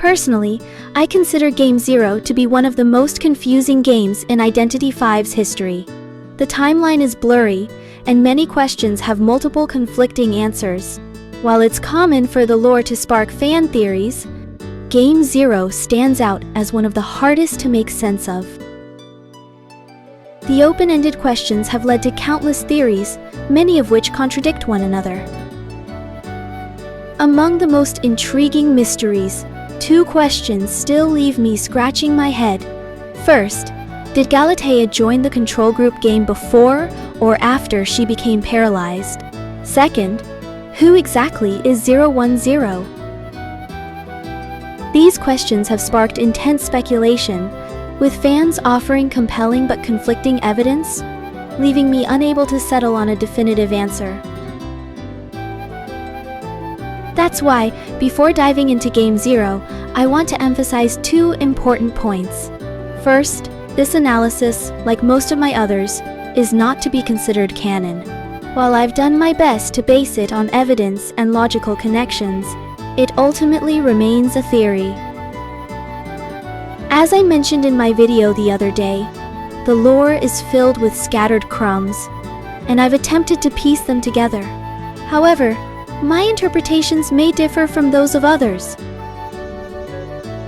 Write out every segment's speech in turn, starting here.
Personally, I consider Game 0 to be one of the most confusing games in Identity V's history. The timeline is blurry, and many questions have multiple conflicting answers. While it's common for the lore to spark fan theories, Game 0 stands out as one of the hardest to make sense of. The open-ended questions have led to countless theories, many of which contradict one another. Among the most intriguing mysteries, two questions still leave me scratching my head. First, did Galatea join the control group game before or after she became paralyzed? Second, who exactly is 010? These questions have sparked intense speculation, with fans offering compelling but conflicting evidence, leaving me unable to settle on a definitive answer. That's why, before diving into Game 0, I want to emphasize two important points. First, this analysis, like most of my others, is not to be considered canon. While I've done my best to base it on evidence and logical connections, it ultimately remains a theory. As I mentioned in my video the other day, the lore is filled with scattered crumbs, and I've attempted to piece them together. However, my interpretations may differ from those of others.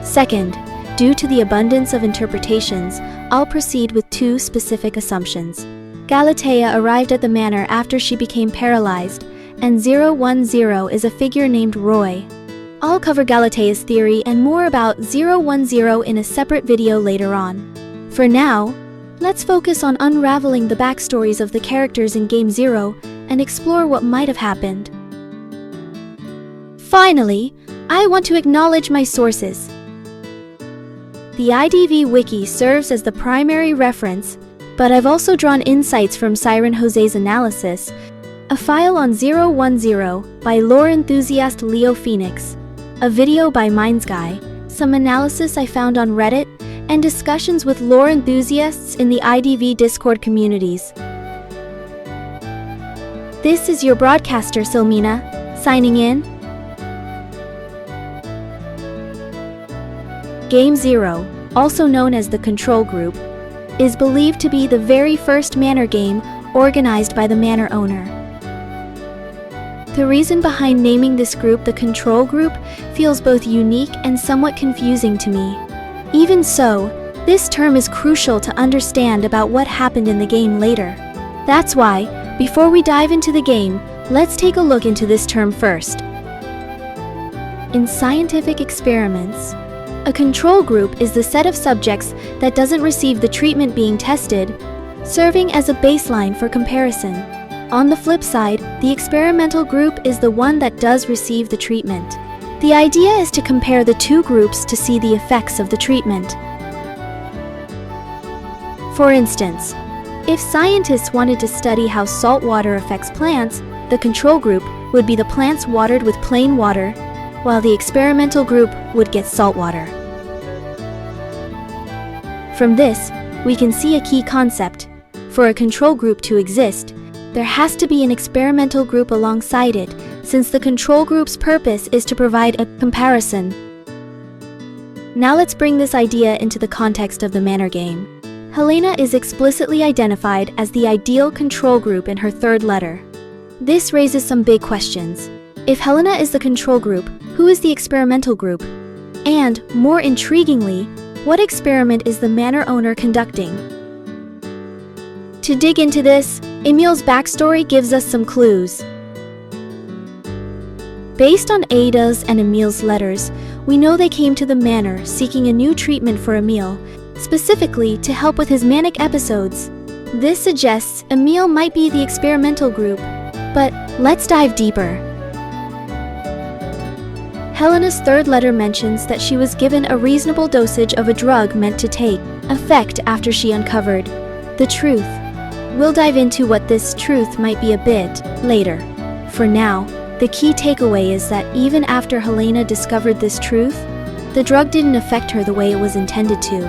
Second, due to the abundance of interpretations, I'll proceed with two specific assumptions. Galatea arrived at the manor after she became paralyzed, and 010 is a figure named Roy. I'll cover Galatea's theory and more about 010 in a separate video later on. For now, let's focus on unraveling the backstories of the characters in Game 0 and explore what might have happened. Finally, I want to acknowledge my sources. The IDV Wiki serves as the primary reference, but I've also drawn insights from Siren Jose's analysis, a file on 010 by lore enthusiast Leo Phoenix, a video by Mindsguy, some analysis I found on Reddit, and discussions with lore enthusiasts in the IDV Discord communities. This is your broadcaster, Silmina, signing in. Game 0, also known as the Control Group, is believed to be the very first Manor game organized by the Manor owner. The reason behind naming this group the Control Group feels both unique and somewhat confusing to me. Even so, this term is crucial to understand about what happened in the game later. That's why, before we dive into the game, let's take a look into this term first. In scientific experiments, a control group is the set of subjects that doesn't receive the treatment being tested, serving as a baseline for comparison. On the flip side, the experimental group is the one that does receive the treatment. The idea is to compare the two groups to see the effects of the treatment. For instance, if scientists wanted to study how salt water affects plants, the control group would be the plants watered with plain water, while the experimental group would get salt water. From this, we can see a key concept. For a control group to exist, there has to be an experimental group alongside it, since the control group's purpose is to provide a comparison. Now let's bring this idea into the context of the Manor game. Helena is explicitly identified as the ideal control group in her third letter. This raises some big questions. If Helena is the control group, who is the experimental group? And, more intriguingly, what experiment is the Manor owner conducting? To dig into this, Emil's backstory gives us some clues. Based on Ada's and Emil's letters, we know they came to the manor seeking a new treatment for Emil, specifically to help with his manic episodes. This suggests Emil might be the experimental group, but let's dive deeper. Helena's third letter mentions that she was given a reasonable dosage of a drug meant to take effect after she uncovered the truth. We'll dive into what this truth might be a bit later. For now, the key takeaway is that even after Helena discovered this truth, the drug didn't affect her the way it was intended to.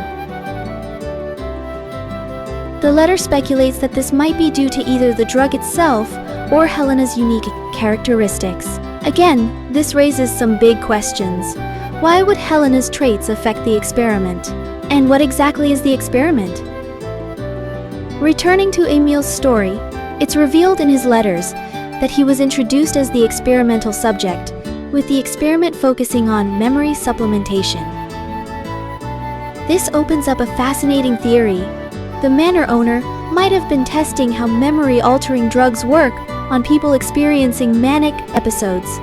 The letter speculates that this might be due to either the drug itself or Helena's unique characteristics. Again, this raises some big questions. Why would Helena's traits affect the experiment? And what exactly is the experiment? Returning to Emil's story, it's revealed in his letters that he was introduced as the experimental subject, with the experiment focusing on memory supplementation. This opens up a fascinating theory. The manor owner might have been testing how memory-altering drugs work on people experiencing manic episodes.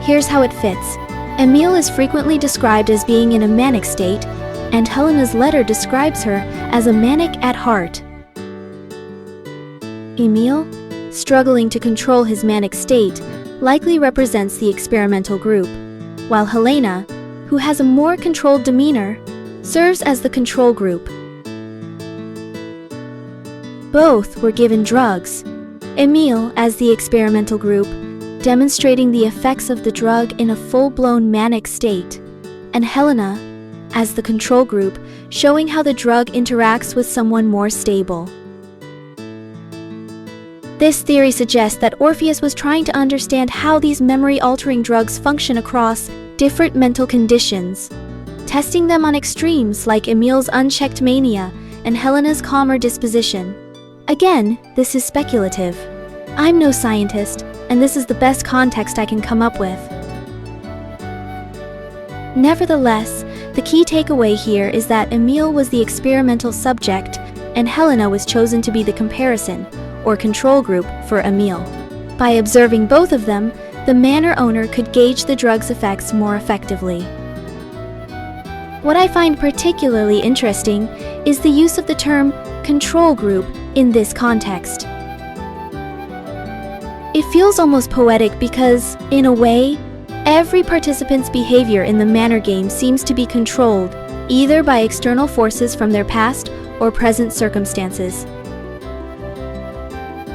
Here's how it fits. Emil is frequently described as being in a manic state, and Helena's letter describes her as a manic at heart. Emil, struggling to control his manic state, likely represents the experimental group, while Helena, who has a more controlled demeanor, serves as the control group. Both were given drugs, Emil as the experimental group, demonstrating the effects of the drug in a full-blown manic state, and Helena as the control group, showing how the drug interacts with someone more stable. This theory suggests that Orpheus was trying to understand how these memory-altering drugs function across different mental conditions, testing them on extremes like Emil's unchecked mania and Helena's calmer disposition. Again, this is speculative. I'm no scientist, and this is the best context I can come up with. Nevertheless, the key takeaway here is that Emil was the experimental subject, and Helena was chosen to be the comparison, or control group, for Emil. By observing both of them, the manor owner could gauge the drug's effects more effectively. What I find particularly interesting is the use of the term control group in this context. It feels almost poetic because, in a way, every participant's behavior in the Manor Game seems to be controlled, either by external forces from their past or present circumstances.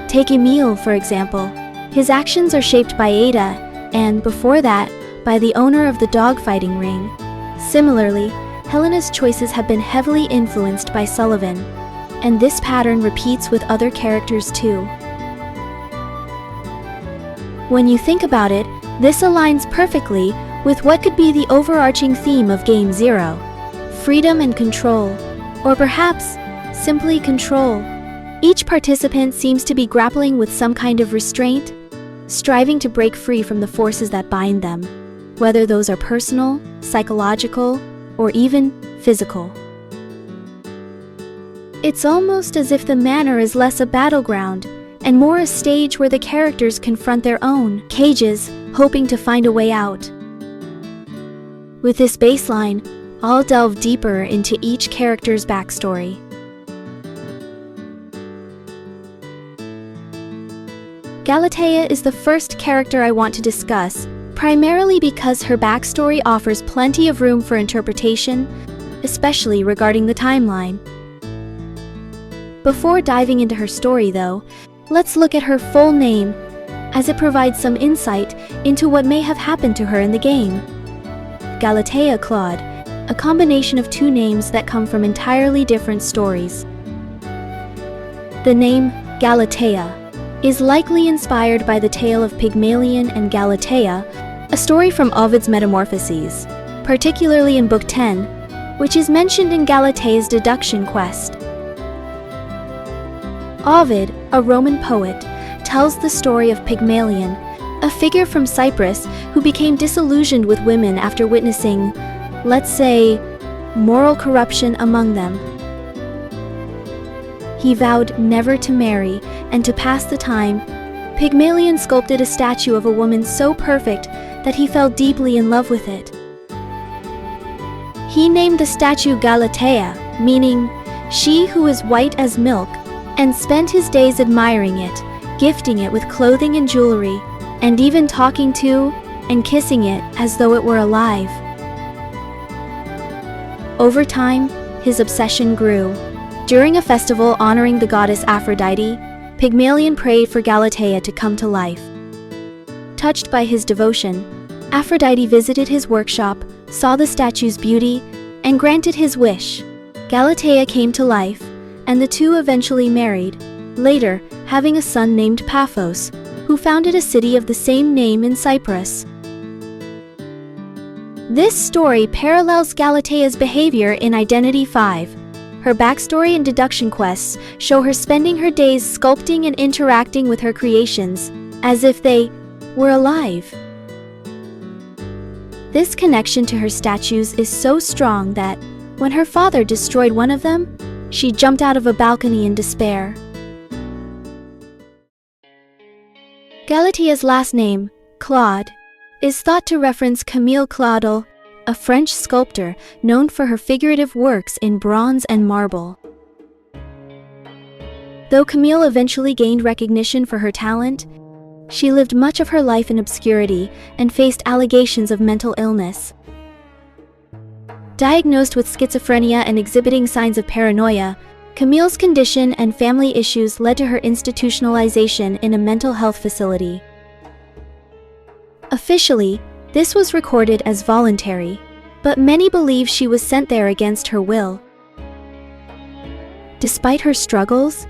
Take Emil, for example. His actions are shaped by Ada, and, before that, by the owner of the dogfighting ring. Similarly, Helena's choices have been heavily influenced by Sullivan, and this pattern repeats with other characters too. When you think about it, this aligns perfectly with what could be the overarching theme of Game Zero: freedom and control, or perhaps simply control. Each participant seems to be grappling with some kind of restraint, striving to break free from the forces that bind them, whether those are personal, psychological, or even physical. It's almost as if the manor is less a battleground and more a stage where the characters confront their own cages, hoping to find a way out. With this baseline, I'll delve deeper into each character's backstory. Galatea is the first character I want to discuss, primarily because her backstory offers plenty of room for interpretation, especially regarding the timeline. Before diving into her story, though, let's look at her full name, as it provides some insight into what may have happened to her in the game. Galatea Claude, a combination of two names that come from entirely different stories. The name Galatea is likely inspired by the tale of Pygmalion and Galatea, a story from Ovid's Metamorphoses, particularly in Book 10, which is mentioned in Galatea's deduction quest. Ovid, a Roman poet, tells the story of Pygmalion, a figure from Cyprus who became disillusioned with women after witnessing, let's say, moral corruption among them. He vowed never to marry, and to pass the time, Pygmalion sculpted a statue of a woman so perfect that he fell deeply in love with it. He named the statue Galatea, meaning she who is white as milk, and spent his days admiring it, gifting it with clothing and jewelry, and even talking to and kissing it as though it were alive. Over time, his obsession grew. During a festival honoring the goddess Aphrodite, Pygmalion prayed for Galatea to come to life. Touched by his devotion, Aphrodite visited his workshop, saw the statue's beauty, and granted his wish. Galatea came to life, and the two eventually married, later having a son named Paphos, who founded a city of the same name in Cyprus. This story parallels Galatea's behavior in Identity 5. Her backstory and deduction quests show her spending her days sculpting and interacting with her creations, as if they were alive. This connection to her statues is so strong that, when her father destroyed one of them, she jumped out of a balcony in despair. Galatea's last name, Claude, is thought to reference Emil Claude, a French sculptor known for her figurative works in bronze and marble. Though Emil eventually gained recognition for her talent, she lived much of her life in obscurity and faced allegations of mental illness. Diagnosed with schizophrenia and exhibiting signs of paranoia, Emil's condition and family issues led to her institutionalization in a mental health facility. Officially, this was recorded as voluntary, but many believe she was sent there against her will. Despite her struggles,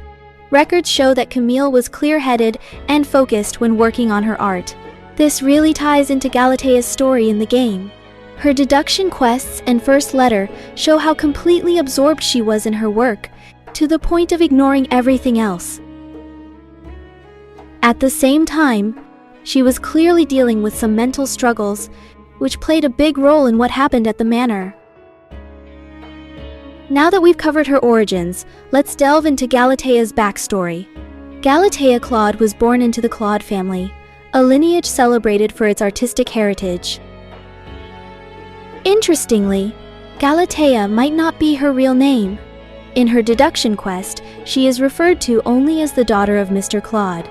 records show that Emil was clear-headed and focused when working on her art. This really ties into Galatea's story in the game. Her deduction quests and first letter show how completely absorbed she was in her work, to the point of ignoring everything else. At the same time, she was clearly dealing with some mental struggles, which played a big role in what happened at the manor. Now that we've covered her origins, let's delve into Galatea's backstory. Galatea Claude was born into the Claude family, a lineage celebrated for its artistic heritage. Interestingly, Galatea might not be her real name. In her deduction quest, she is referred to only as the daughter of Mr. Claude.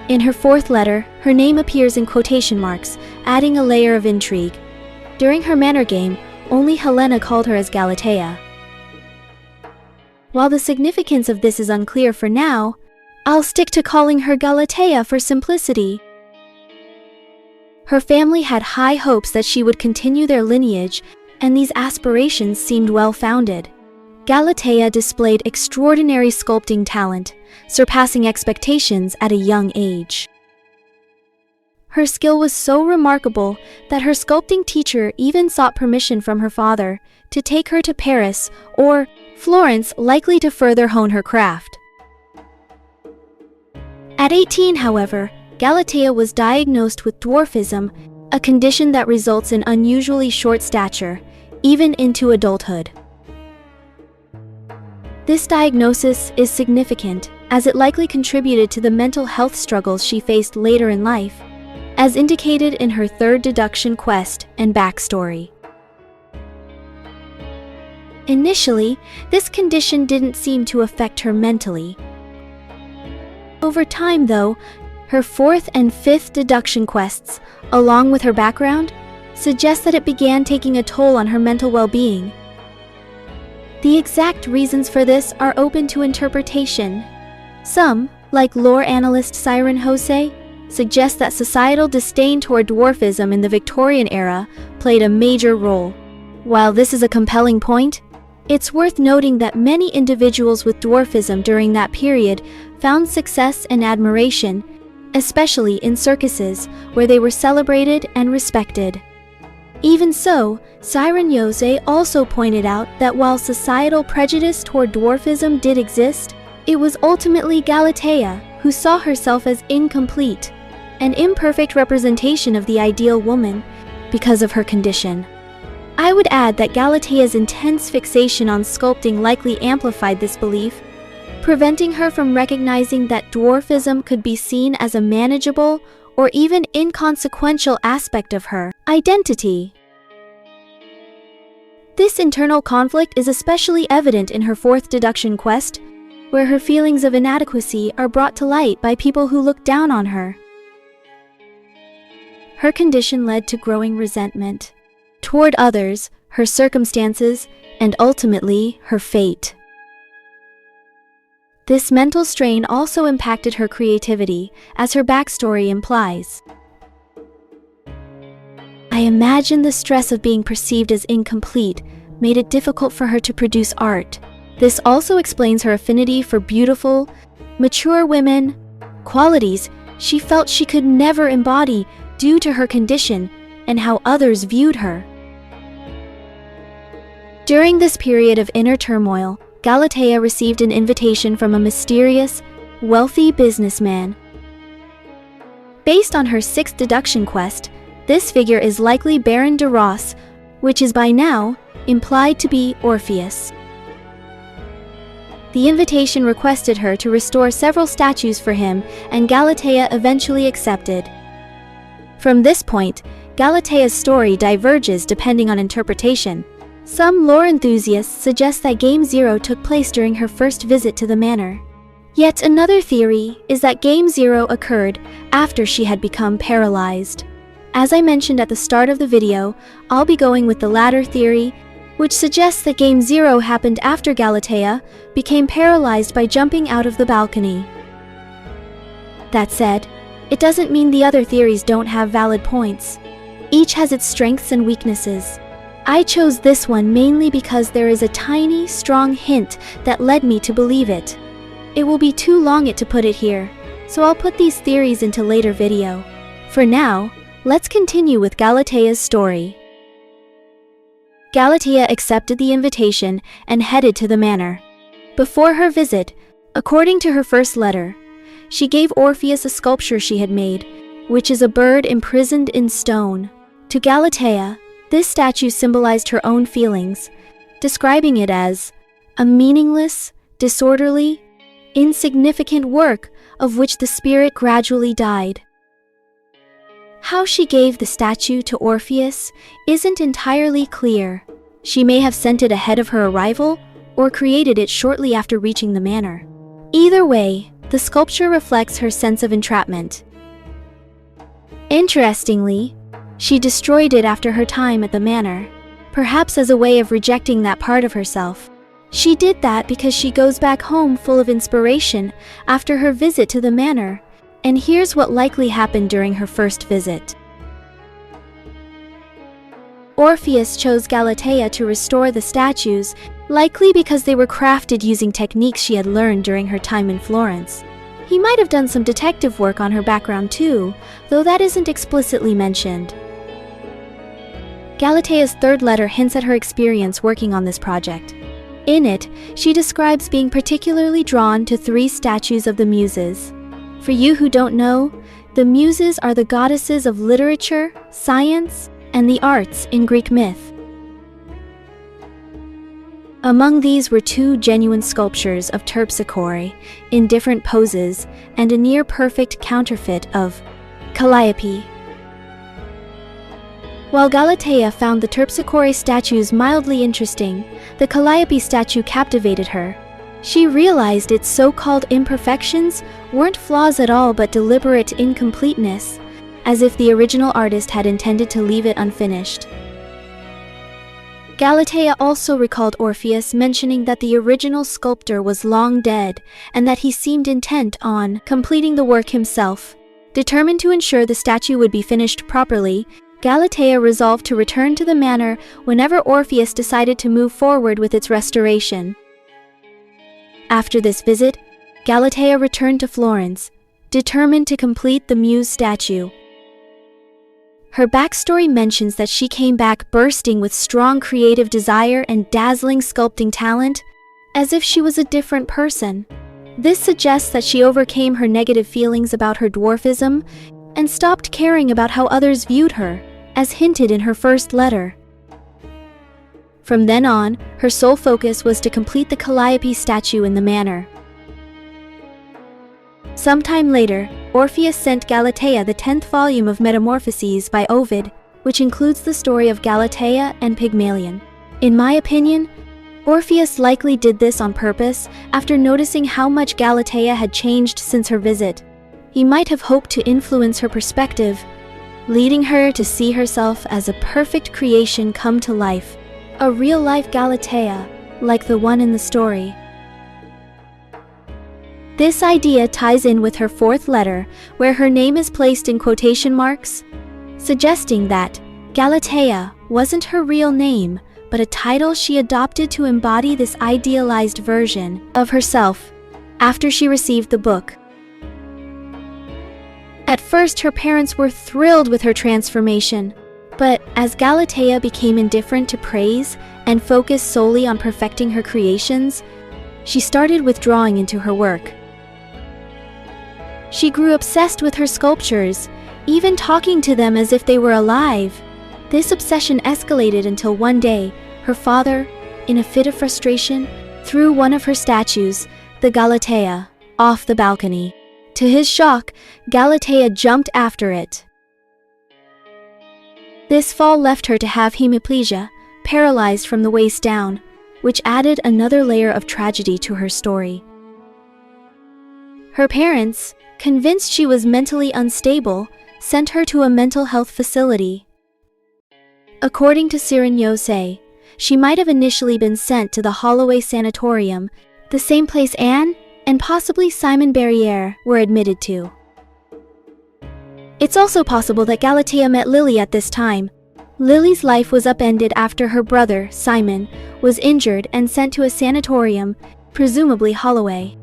In her fourth letter, her name appears in quotation marks, adding a layer of intrigue. During her Manor Game, only Helena called her as Galatea. While the significance of this is unclear for now, I'll stick to calling her Galatea for simplicity. Her family had high hopes that she would continue their lineage, and these aspirations seemed well-founded. Galatea displayed extraordinary sculpting talent, surpassing expectations at a young age. Her skill was so remarkable that her sculpting teacher even sought permission from her father to take her to Paris or Florence, likely to further hone her craft. At 18, however, Galatea was diagnosed with dwarfism, a condition that results in unusually short stature, even into adulthood. This diagnosis is significant, as it likely contributed to the mental health struggles she faced later in life, as indicated in her third deduction quest and backstory. Initially, this condition didn't seem to affect her mentally. Over time, though, her fourth and fifth deduction quests, along with her background, suggest that it began taking a toll on her mental well-being. The exact reasons for this are open to interpretation. Some, like lore analyst Siren Jose, suggest that societal disdain toward dwarfism in the Victorian era played a major role. While this is a compelling point, it's worth noting that many individuals with dwarfism during that period found success and admiration, especially in circuses, where they were celebrated and respected. Even so, Siren Jose also pointed out that while societal prejudice toward dwarfism did exist, it was ultimately Galatea who saw herself as incomplete, an imperfect representation of the ideal woman, because of her condition. I would add that Galatea's intense fixation on sculpting likely amplified this belief, preventing her from recognizing that dwarfism could be seen as a manageable or even inconsequential aspect of her identity. This internal conflict is especially evident in her fourth deduction quest, where her feelings of inadequacy are brought to light by people who look down on her. Her condition led to growing resentment toward others, her circumstances, and ultimately, her fate. This mental strain also impacted her creativity, as her backstory implies. I imagine the stress of being perceived as incomplete made it difficult for her to produce art. This also explains her affinity for beautiful, mature women, qualities she felt she could never embody due to her condition, and how others viewed her. During this period of inner turmoil, Galatea received an invitation from a mysterious, wealthy businessman. Based on her sixth deduction quest, this figure is likely Baron de Ross, which is by now implied to be Orpheus. The invitation requested her to restore several statues for him, and Galatea eventually accepted. From this point, Galatea's story diverges depending on interpretation. Some lore enthusiasts suggest that Game Zero took place during her first visit to the manor. Yet another theory is that Game Zero occurred after she had become paralyzed. As I mentioned at the start of the video, I'll be going with the latter theory, which suggests that Game Zero happened after Galatea became paralyzed by jumping out of the balcony. That said, it doesn't mean the other theories don't have valid points. Each has its strengths and weaknesses. I chose this one mainly because there is a tiny, strong hint that led me to believe it. It will be too long to put it here, so I'll put these theories into later video. For now, let's continue with Galatea's story. Galatea accepted the invitation and headed to the manor. Before her visit, according to her first letter, she gave Orpheus a sculpture she had made, which is a bird imprisoned in stone. To Galatea, this statue symbolized her own feelings, describing it as a meaningless, disorderly, insignificant work of which the spirit gradually died. How she gave the statue to Orpheus isn't entirely clear. She may have sent it ahead of her arrival or created it shortly after reaching the manor. Either way, the sculpture reflects her sense of entrapment. Interestingly, she destroyed it after her time at the manor, perhaps as a way of rejecting that part of herself. She did that because she goes back home full of inspiration after her visit to the manor, and here's what likely happened during her first visit. Orpheus chose Galatea to restore the statues, likely because they were crafted using techniques she had learned during her time in Florence. He might have done some detective work on her background too, though that isn't explicitly mentioned. Galatea's third letter hints at her experience working on this project. In it, she describes being particularly drawn to 3 statues of the Muses. For you who don't know, the Muses are the goddesses of literature, science, and the arts in Greek myth. Among these were 2 genuine sculptures of Terpsichore in different poses and a near-perfect counterfeit of Calliope. While Galatea found the Terpsichore statues mildly interesting, the Calliope statue captivated her. She realized its so-called imperfections weren't flaws at all but deliberate incompleteness, as if the original artist had intended to leave it unfinished. Galatea also recalled Orpheus mentioning that the original sculptor was long dead and that he seemed intent on completing the work himself. Determined to ensure the statue would be finished properly, Galatea resolved to return to the manor whenever Orpheus decided to move forward with its restoration. After this visit, Galatea returned to Florence, determined to complete the Muse statue. Her backstory mentions that she came back bursting with strong creative desire and dazzling sculpting talent, as if she was a different person. This suggests that she overcame her negative feelings about her dwarfism and stopped caring about how others viewed her, as hinted in her first letter. From then on, her sole focus was to complete the Calliope statue in the manor. Sometime later, Orpheus sent Galatea the 10th volume of Metamorphoses by Ovid, which includes the story of Galatea and Pygmalion. In my opinion, Orpheus likely did this on purpose after noticing how much Galatea had changed since her visit. He might have hoped to influence her perspective, leading her to see herself as a perfect creation come to life, a real-life Galatea, like the one in the story. This idea ties in with her 4th letter, where her name is placed in quotation marks, suggesting that Galatea wasn't her real name, but a title she adopted to embody this idealized version of herself after she received the book. At first, her parents were thrilled with her transformation. But as Galatea became indifferent to praise and focused solely on perfecting her creations, she started withdrawing into her work. She grew obsessed with her sculptures, even talking to them as if they were alive. This obsession escalated until one day, her father, in a fit of frustration, threw one of her statues, the Galatea, off the balcony. To his shock, Galatea jumped after it. This fall left her to have hemiplegia, paralyzed from the waist down, which added another layer of tragedy to her story. Her parents, convinced she was mentally unstable, sent her to a mental health facility. According to Sgushenka, she might have initially been sent to the Holloway Sanatorium, the same place Anne and possibly Simon Barriere were admitted to. It's also possible that Galatea met Lily at this time. Lily's life was upended after her brother, Simon, was injured and sent to a sanatorium, presumably Holloway.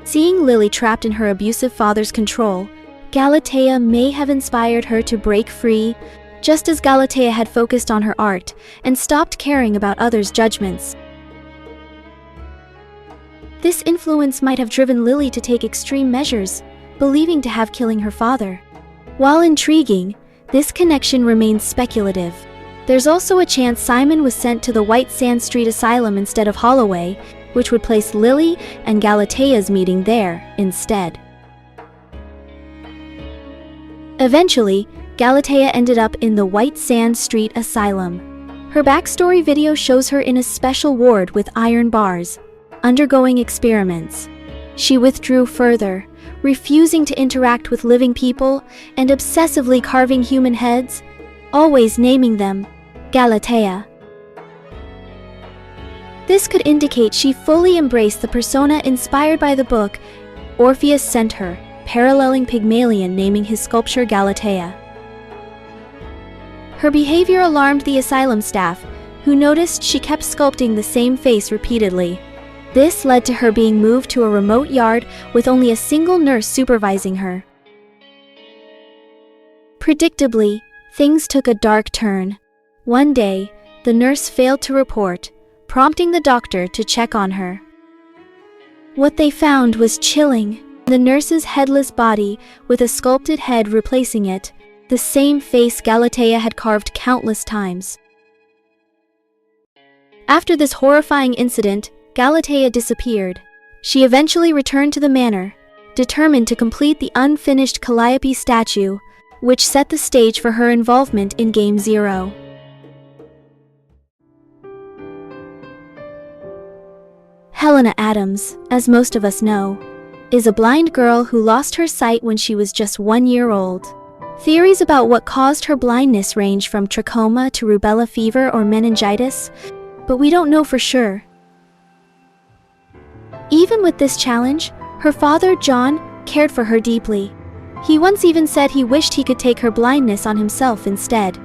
Seeing Lily trapped in her abusive father's control, Galatea may have inspired her to break free, just as Galatea had focused on her art and stopped caring about others' judgments. This influence might have driven Lily to take extreme measures, believing to have killing her father. While intriguing, this connection remains speculative. There's also a chance Simon was sent to the White Sand Street Asylum instead of Holloway, which would place Lily and Galatea's meeting there instead. Eventually, Galatea ended up in the White Sand Street Asylum. Her backstory video shows her in a special ward with iron bars, undergoing experiments. She withdrew further, refusing to interact with living people and obsessively carving human heads, always naming them Galatea. This could indicate she fully embraced the persona inspired by the book Orpheus sent her, paralleling Pygmalion naming his sculpture Galatea. Her behavior alarmed the asylum staff, who noticed she kept sculpting the same face repeatedly. This led to her being moved to a remote yard with only a single nurse supervising her. Predictably, things took a dark turn. One day, the nurse failed to report, prompting the doctor to check on her. What they found was chilling. The nurse's headless body, with a sculpted head replacing it, the same face Galatea had carved countless times. After this horrifying incident, Galatea disappeared. She eventually returned to the manor, determined to complete the unfinished Calliope statue, which set the stage for her involvement in Game Zero. Helena Adams, as most of us know, is a blind girl who lost her sight when she was just 1 year old. Theories about what caused her blindness range from trachoma to rubella fever or meningitis, but we don't know for sure. Even with this challenge, her father, John, cared for her deeply. He once even said he wished he could take her blindness on himself instead.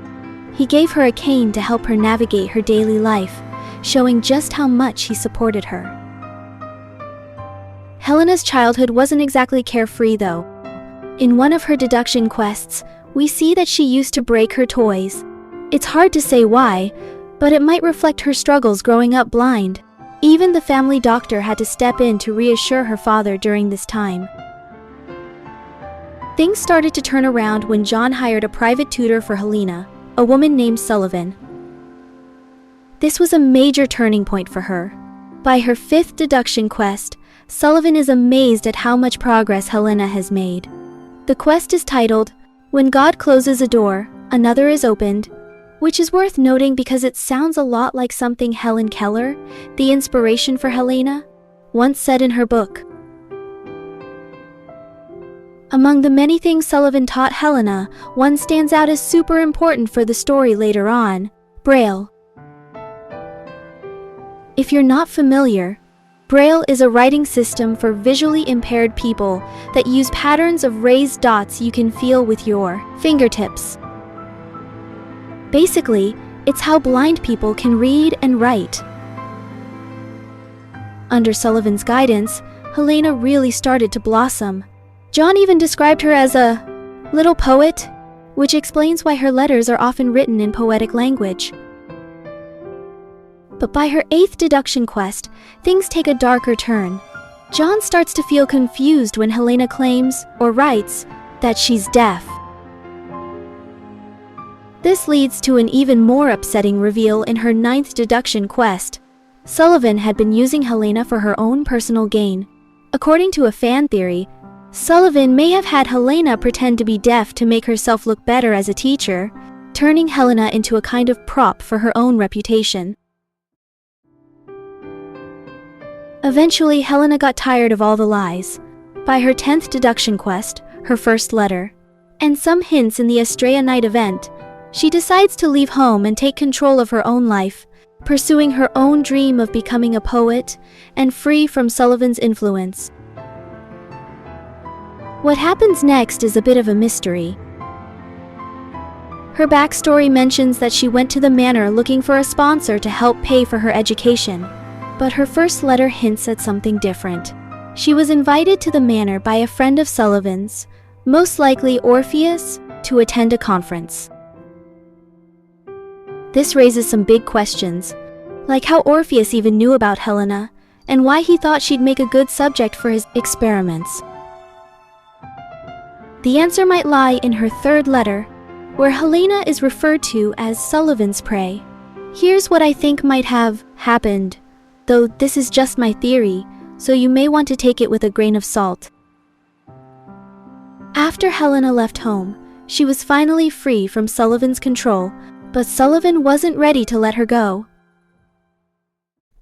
He gave her a cane to help her navigate her daily life, showing just how much he supported her. Helena's childhood wasn't exactly carefree though. In one of her deduction quests, we see that she used to break her toys. It's hard to say why, but it might reflect her struggles growing up blind. Even the family doctor had to step in to reassure her father during this time. Things started to turn around when John hired a private tutor for Helena, a woman named Sullivan. This was a major turning point for her. By her 5th deduction quest, Sullivan is amazed at how much progress Helena has made. The quest is titled, "When God Closes a Door, Another is Opened," which is worth noting because it sounds a lot like something Helen Keller, the inspiration for Helena, once said in her book. Among the many things Sullivan taught Helena, one stands out as super important for the story later on: Braille. If you're not familiar, Braille is a writing system for visually impaired people that use patterns of raised dots you can feel with your fingertips. Basically, it's how blind people can read and write. Under Sullivan's guidance, Helena really started to blossom. John even described her as a little poet, which explains why her letters are often written in poetic language. But by her 8th deduction quest, things take a darker turn. John starts to feel confused when Helena claims, or writes, that she's deaf. This leads to an even more upsetting reveal in her 9th deduction quest. Sullivan had been using Helena for her own personal gain. According to a fan theory, Sullivan may have had Helena pretend to be deaf to make herself look better as a teacher, turning Helena into a kind of prop for her own reputation. Eventually, Helena got tired of all the lies. By her 10th deduction quest, her first letter, and some hints in the Estrella Night event, she decides to leave home and take control of her own life, pursuing her own dream of becoming a poet and free from Sullivan's influence. What happens next is a bit of a mystery. Her backstory mentions that she went to the manor looking for a sponsor to help pay for her education, but her first letter hints at something different. She was invited to the manor by a friend of Sullivan's, most likely Orpheus, to attend a conference. This raises some big questions, like how Orpheus even knew about Helena, and why he thought she'd make a good subject for his experiments. The answer might lie in her 3rd letter, where Helena is referred to as Sullivan's prey. Here's what I think might have happened, though this is just my theory, so you may want to take it with a grain of salt. After Helena left home, she was finally free from Sullivan's control, but Sullivan wasn't ready to let her go.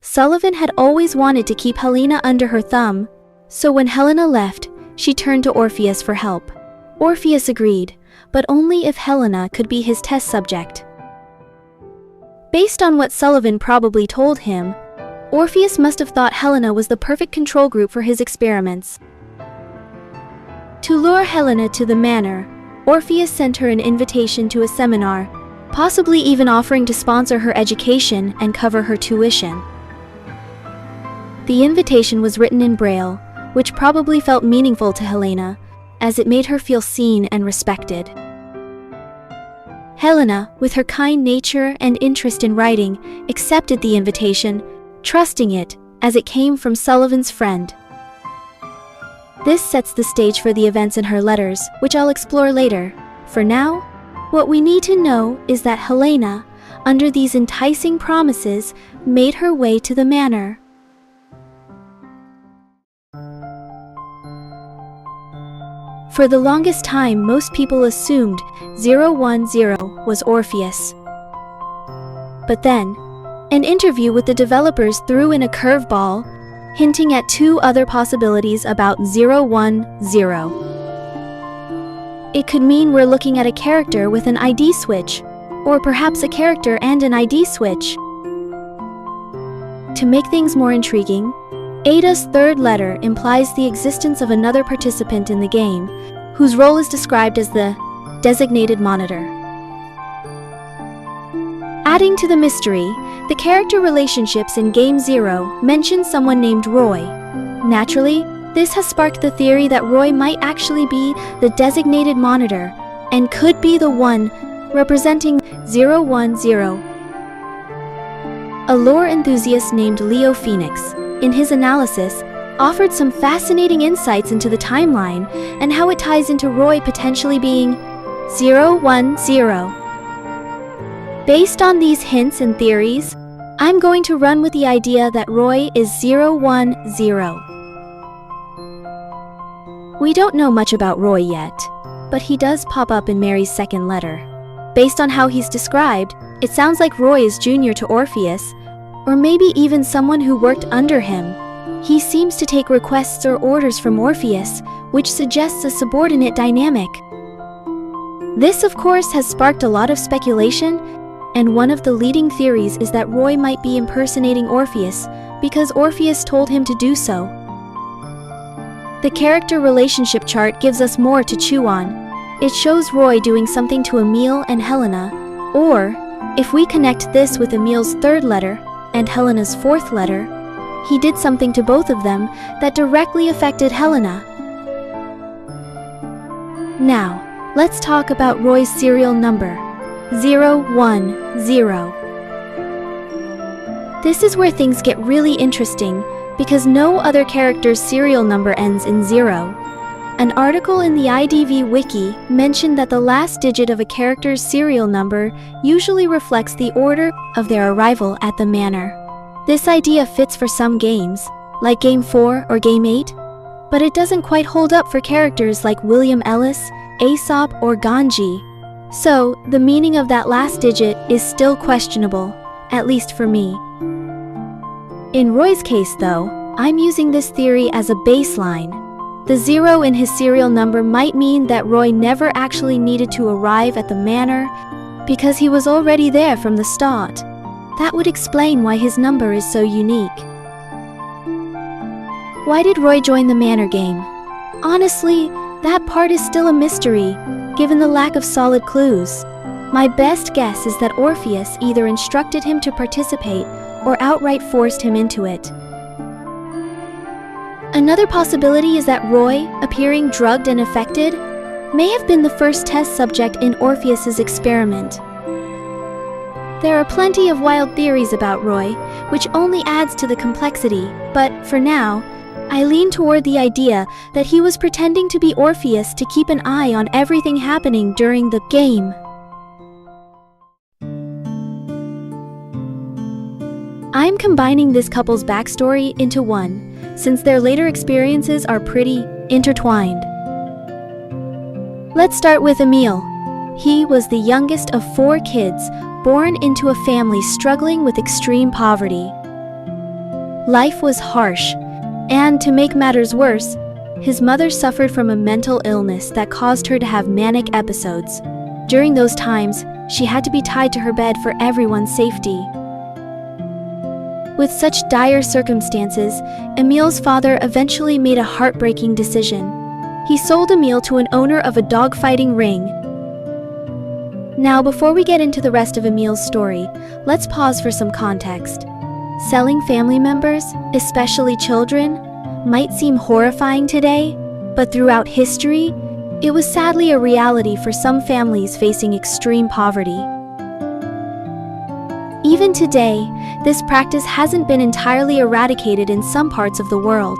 Sullivan had always wanted to keep Helena under her thumb, so when Helena left, she turned to Orpheus for help. Orpheus agreed, but only if Helena could be his test subject. Based on what Sullivan probably told him, Orpheus must have thought Helena was the perfect control group for his experiments. To lure Helena to the manor, Orpheus sent her an invitation to a seminar, possibly even offering to sponsor her education and cover her tuition. The invitation was written in Braille, which probably felt meaningful to Helena, as it made her feel seen and respected. Helena, with her kind nature and interest in writing, accepted the invitation, trusting it, as it came from Sullivan's friend. This sets the stage for the events in her letters, which I'll explore later. For now, what we need to know is that Helena, under these enticing promises, made her way to the manor. For the longest time, most people assumed 010 was Orpheus. But then, an interview with the developers threw in a curveball, hinting at 2 other possibilities about 010. It could mean we're looking at a character with an ID switch, or perhaps a character and an ID switch. To make things more intriguing, Ada's 3rd letter implies the existence of another participant in the game, whose role is described as the designated monitor. Adding to the mystery, the character relationships in Game 0 mention someone named Roy. Naturally, this has sparked the theory that Roy might actually be the designated monitor and could be the one representing 010. A lore enthusiast named Leo Phoenix, in his analysis, offered some fascinating insights into the timeline and how it ties into Roy potentially being 010. Based on these hints and theories, I'm going to run with the idea that Roy is 010. We don't know much about Roy yet, but he does pop up in Mary's 2nd letter. Based on how he's described, it sounds like Roy is junior to Orpheus, or maybe even someone who worked under him. He seems to take requests or orders from Orpheus, which suggests a subordinate dynamic. This, of course, has sparked a lot of speculation, and one of the leading theories is that Roy might be impersonating Orpheus because Orpheus told him to do so. The character relationship chart gives us more to chew on. It shows Roy doing something to Emil and Helena, or, if we connect this with Emil's 3rd letter and Helena's 4th letter, he did something to both of them that directly affected Helena. Now, Let's talk about Roy's serial number, 010. This is where things get really interesting because no other character's serial number ends in 0. An article in the IDV Wiki mentioned that the last digit of a character's serial number usually reflects the order of their arrival at the manor. This idea fits for some games, like Game 4 or Game 8, but it doesn't quite hold up for characters like William Ellis, Aesop, or Ganji. So, the meaning of that last digit is still questionable, at least for me. In Roy's case, though, I'm using this theory as a baseline. The 0 in his serial number might mean that Roy never actually needed to arrive at the manor because he was already there from the start. That would explain why his number is so unique. Why did Roy join the Manor Game? Honestly, that part is still a mystery, given the lack of solid clues. My best guess is that Orpheus either instructed him to participate or outright forced him into it. Another possibility is that Roy, appearing drugged and affected, may have been the first test subject in Orpheus's experiment. There are plenty of wild theories about Roy, which only adds to the complexity, but for now, I lean toward the idea that he was pretending to be Orpheus to keep an eye on everything happening during the game. I'm combining this couple's backstory into one, since their later experiences are pretty intertwined. Let's start with Emil. He was the youngest of 4 kids, born into a family struggling with extreme poverty. Life was harsh, and to make matters worse, his mother suffered from a mental illness that caused her to have manic episodes. During those times, she had to be tied to her bed for everyone's safety. With such dire circumstances, Emil's father eventually made a heartbreaking decision. He sold Emil to an owner of a dogfighting ring. Now, before we get into the rest of Emil's story, let's pause for some context. Selling family members, especially children, might seem horrifying today, but throughout history, it was sadly a reality for some families facing extreme poverty. Even today, this practice hasn't been entirely eradicated in some parts of the world.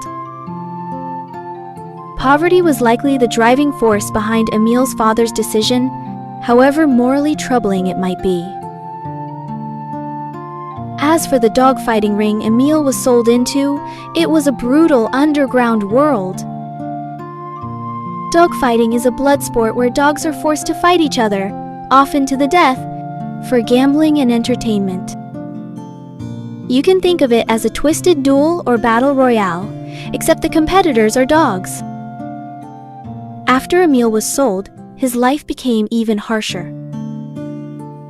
Poverty was likely the driving force behind Emil's father's decision, however morally troubling it might be. As for the dogfighting ring Emil was sold into, it was a brutal underground world. Dogfighting is a blood sport where dogs are forced to fight each other, often to the death, for gambling and entertainment. You can think of it as a twisted duel or battle royale, except the competitors are dogs. After Emil was sold, his life became even harsher.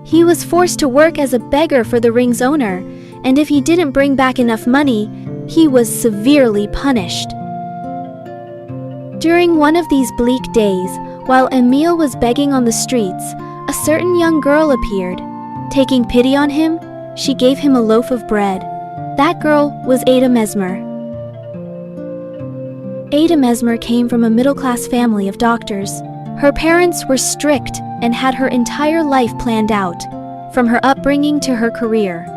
He was forced to work as a beggar for the ring's owner, and if he didn't bring back enough money, he was severely punished. During one of these bleak days, while Emil was begging on the streets, a certain young girl appeared. Taking pity on him, she gave him a loaf of bread. That girl was Ada Mesmer. Ada Mesmer came from a middle-class family of doctors. Her parents were strict and had her entire life planned out, from her upbringing to her career.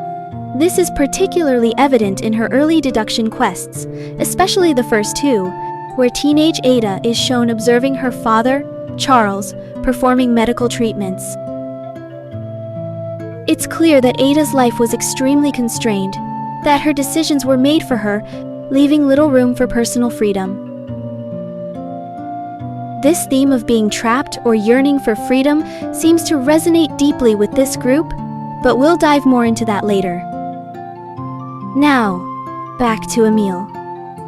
This is particularly evident in her early deduction quests, especially the first 2, where teenage Ada is shown observing her father, Charles, performing medical treatments. It's clear that Ada's life was extremely constrained, that her decisions were made for her, leaving little room for personal freedom. This theme of being trapped or yearning for freedom seems to resonate deeply with this group, but we'll dive more into that later. Now, back to Emil.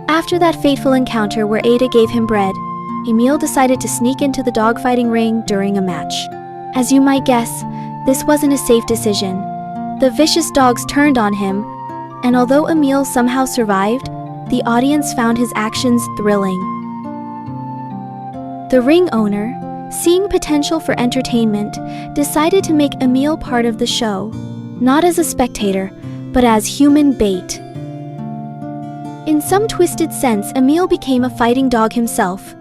After that fateful encounter where Ada gave him bread, Emil decided to sneak into the dogfighting ring during a match. As you might guess, this wasn't a safe decision. The vicious dogs turned on him, and although Emil somehow survived, the audience found his actions thrilling. The ring owner, seeing potential for entertainment, decided to make Emil part of the show, not as a spectator, but as human bait. In some twisted sense, Emil became a fighting dog himself.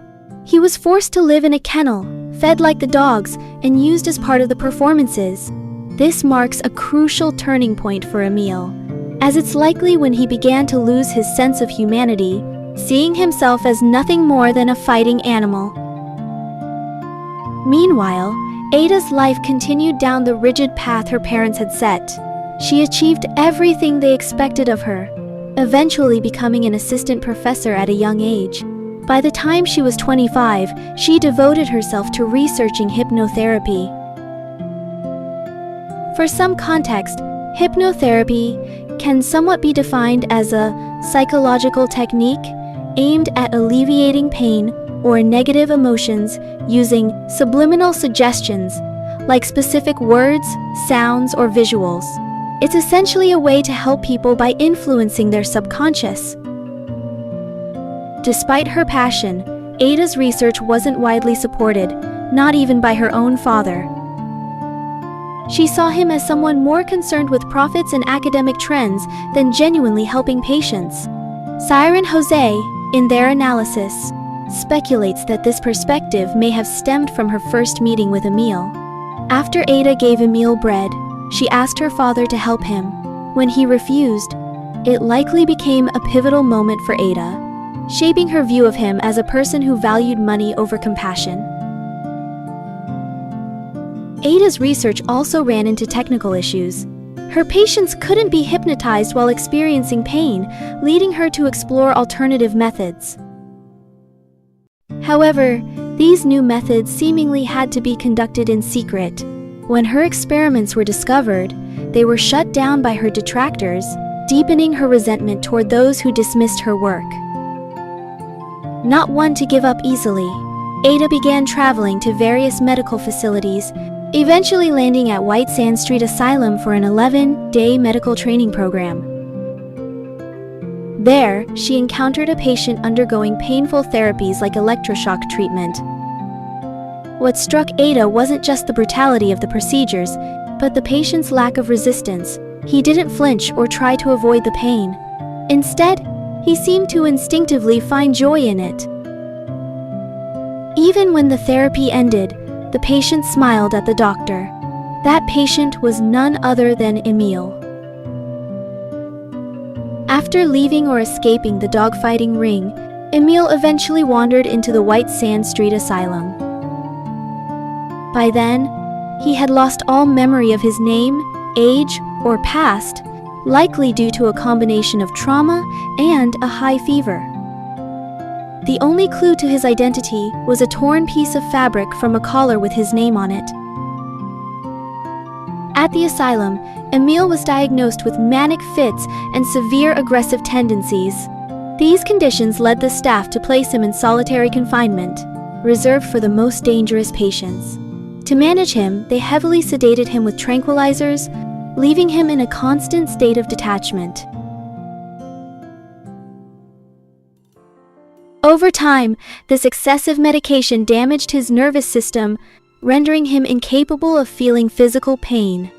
He was forced to live in a kennel, fed like the dogs, and used as part of the performances. This marks a crucial turning point for Emil, as it's likely when he began to lose his sense of humanity, seeing himself as nothing more than a fighting animal. Meanwhile, Ada's life continued down the rigid path her parents had set. She achieved everything they expected of her, eventually becoming an assistant professor at a young age. By the time she was 25, she devoted herself to researching hypnotherapy. For some context, hypnotherapy can somewhat be defined as a psychological technique aimed at alleviating pain or negative emotions using subliminal suggestions like specific words, sounds, or visuals. It's essentially a way to help people by influencing their subconscious. Despite her passion, Ada's research wasn't widely supported, not even by her own father. She saw him as someone more concerned with profits and academic trends than genuinely helping patients. Siren Jose, in their analysis, speculates that this perspective may have stemmed from her first meeting with Emil. After Ada gave Emil bread, she asked her father to help him. When he refused, it likely became a pivotal moment for Ada, shaping her view of him as a person who valued money over compassion. Ada's research also ran into technical issues. Her patients couldn't be hypnotized while experiencing pain, leading her to explore alternative methods. However, these new methods seemingly had to be conducted in secret. When her experiments were discovered, they were shut down by her detractors, deepening her resentment toward those who dismissed her work. Not one to give up easily, Ada began traveling to various medical facilities, eventually landing at White Sand Street Asylum for an 11-day medical training program. There, she encountered a patient undergoing painful therapies like electroshock treatment. What struck Ada wasn't just the brutality of the procedures, but the patient's lack of resistance. He didn't flinch or try to avoid the pain. Instead, he seemed to instinctively find joy in it. Even when the therapy ended, the patient smiled at the doctor. That patient was none other than Emil. After leaving or escaping the dogfighting ring, Emil eventually wandered into the White Sand Street Asylum. By then, he had lost all memory of his name, age, or past, likely due to a combination of trauma and a high fever. The only clue to his identity was a torn piece of fabric from a collar with his name on it. At the asylum, Emil was diagnosed with manic fits and severe aggressive tendencies. These conditions led the staff to place him in solitary confinement, reserved for the most dangerous patients. To manage him, they heavily sedated him with tranquilizers, leaving him in a constant state of detachment. Over time, this excessive medication damaged his nervous system, rendering him incapable of feeling physical pain.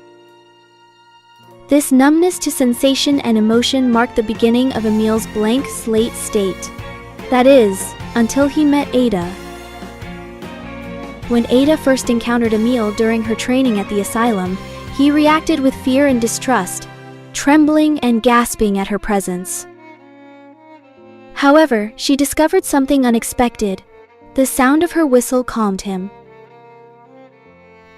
This numbness to sensation and emotion marked the beginning of Emil's blank slate state. That is, until he met Ada. When Ada first encountered Emil during her training at the asylum, he reacted with fear and distrust, trembling and gasping at her presence. However, she discovered something unexpected. The sound of her whistle calmed him.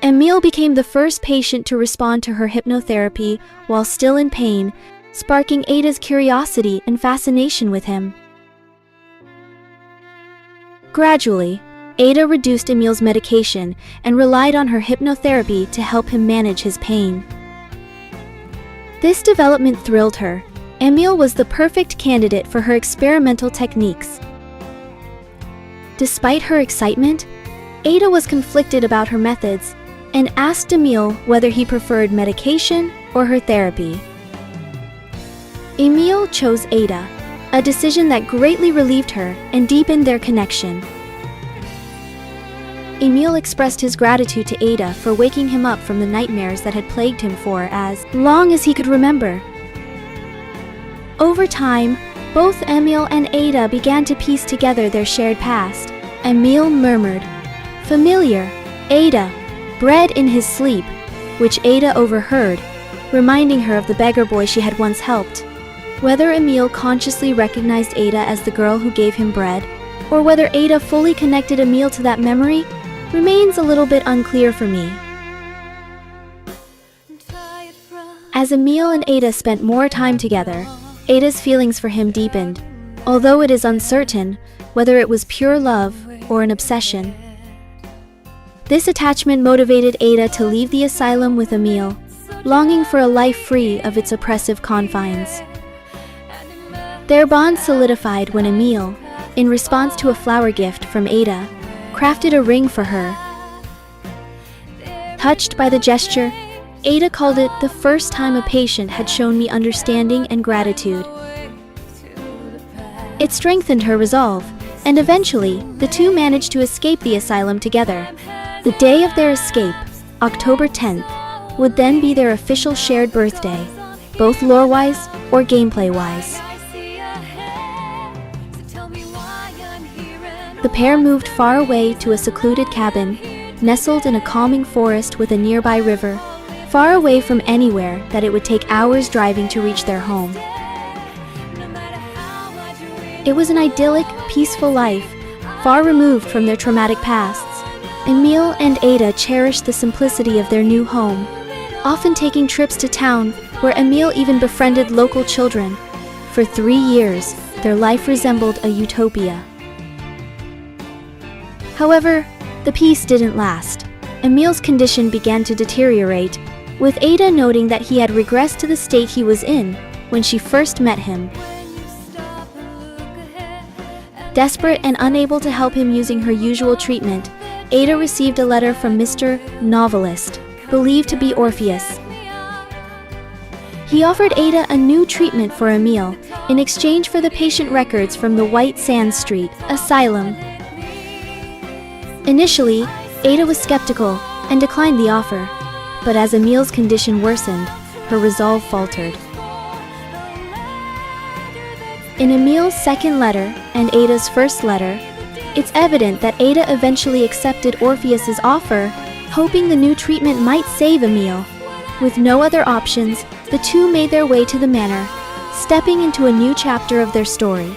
Emil became the first patient to respond to her hypnotherapy while still in pain, sparking Ada's curiosity and fascination with him. Gradually, Ada reduced Emil's medication and relied on her hypnotherapy to help him manage his pain. This development thrilled her. Emil was the perfect candidate for her experimental techniques. Despite her excitement, Ada was conflicted about her methods and asked Emil whether he preferred medication or her therapy. Emil chose Ada, a decision that greatly relieved her and deepened their connection. Emil expressed his gratitude to Ada for waking him up from the nightmares that had plagued him for as long as he could remember. Over time, both Emil and Ada began to piece together their shared past. Emil murmured, Familiar, Ada, bread in his sleep, which Ada overheard, reminding her of the beggar boy she had once helped. Whether Emil consciously recognized Ada as the girl who gave him bread, or whether Ada fully connected Emil to that memory, remains a little bit unclear for me. As Emil and Ada spent more time together, Ada's feelings for him deepened, although it is uncertain whether it was pure love or an obsession. This attachment motivated Ada to leave the asylum with Emil, longing for a life free of its oppressive confines. Their bond solidified when Emil, in response to a flower gift from Ada, crafted a ring for her. Touched by the gesture, Ada called it the first time a patient had shown me understanding and gratitude. It strengthened her resolve, and eventually, the two managed to escape the asylum together. The day of their escape, October 10th, would then be their official shared birthday, both lore-wise or gameplay-wise. The pair moved far away to a secluded cabin, nestled in a calming forest with a nearby river, far away from anywhere that it would take hours driving to reach their home. It was an idyllic, peaceful life, far removed from their traumatic pasts. Emil and Ada cherished the simplicity of their new home, often taking trips to town where Emil even befriended local children. For 3 years, their life resembled a utopia. However, the peace didn't last. Emil's condition began to deteriorate, with Ada noting that he had regressed to the state he was in when she first met him. Desperate and unable to help him using her usual treatment, Ada received a letter from Mr. Novelist, believed to be Orpheus. He offered Ada a new treatment for Emil in exchange for the patient records from the White Sands Street Asylum. Initially, Ada was skeptical and declined the offer, but as Emil's condition worsened, her resolve faltered. In Emil's second letter and Ada's first letter, it's evident that Ada eventually accepted Orpheus's offer, hoping the new treatment might save Emil. With no other options, the two made their way to the manor, stepping into a new chapter of their story.